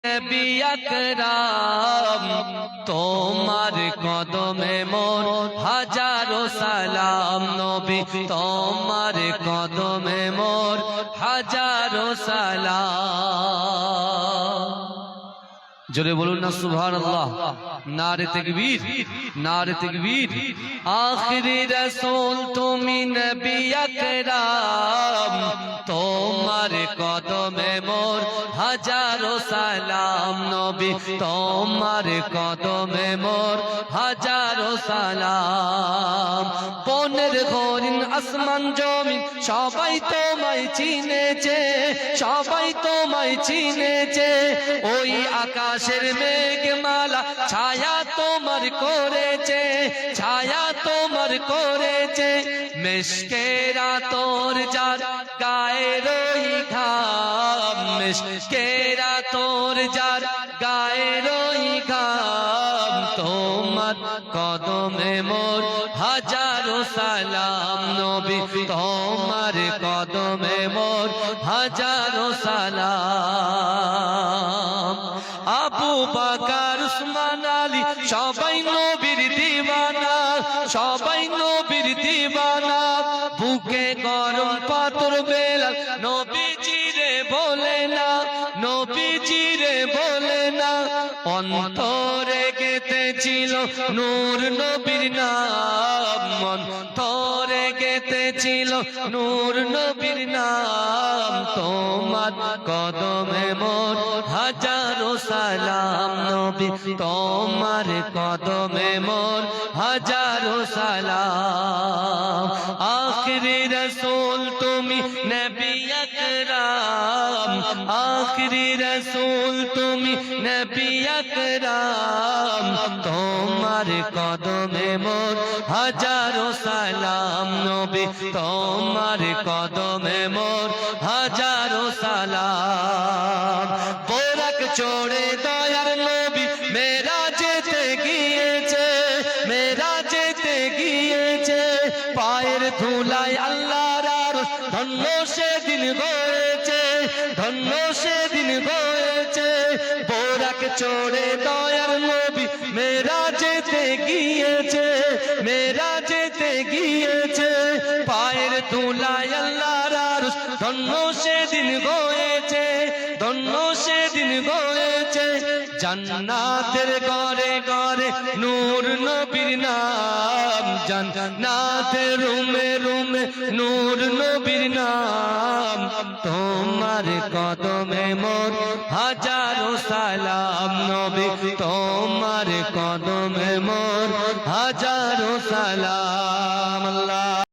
নবী আকরাম তোমার কদমে মোর হাজারো সালাম। নবী তোমার কদমে মোর হাজারো সালাম। জোরে বলুন না সুবহানাল্লাহ। নারে তাকবীর, নারে তাকবীর। আখিরি রাসূল তুমি নবী আকরাম তোমার কদমে মোর হাজারো সালাম। নবী তোমার কদমে মোর হাজারো সালাম। বনের হরিণ আসমান জমিন সবাই তোমায় চিনেছে, সবাই তোমায় চিনেছে। ওই আকাশের মেঘমালা ছায়া তোমার করেছে, ছায়া তোমার করেছে। মিশকেরা তোর যার গায়ের ওই ঘাম, মিশকেরা তোর যার গায়ের ওই ঘাম। তোমার কদমে মোর হাজারো সালাম। নবী তোমার কদমে মোর হাজারো সালাম। আবু বকর উসমান আলী সবাই নবীর দিওয়ানা, সবাই নবীর দিওয়ানা। বুকে গরম পাথর বেলাল নবীজিরে বলে না, নবীজিরে বলে না। অন্তরে গেঁথেছিল নূর নবীর নাম, অন্তরে গেঁথেছিল নূর নবীর নাম। তোমার কদমে মোর হাজারো সালাম। নবী তোমার কদমে মোর হাজারো সালাম। আখিরি রাসূল তুমি নবী আকরাম, আখিরি রাসূল তুমি নবী আকরাম তোমার কদমে মোর হাজারো সালাম। নবী তোমার কদমে মোর হাজারো সালাম। বোরাক চড়ে দয়ার নবী মেরাজেতে গিয়েছে, মেরাজেতে গিয়েছে। পায়ের ধুলায় আল্লাহর আরশ ধন্য সেদিন হয়েছে, ধন্য সেদিন হয়েছে। বোরাক চড়ে দয়ার নবী মেরাজেতে গিয়েছে, মেরাজেতে গিয়েছে। পায়ের ধুলায় আল্লাহর আরশ ধন্য সেদিন হয়েছে, ধন্য সেদিন হয়েছে। জান্নাতের ঘরে ঘরে নূর নবীর নাম, জান্নাতের রুমে রুমে নূর নবীর নাম। তোমার কদমে মোর হাজারো সালাম। নবী তোমার কদমে মোর হাজারো সালাম। আল্লাহ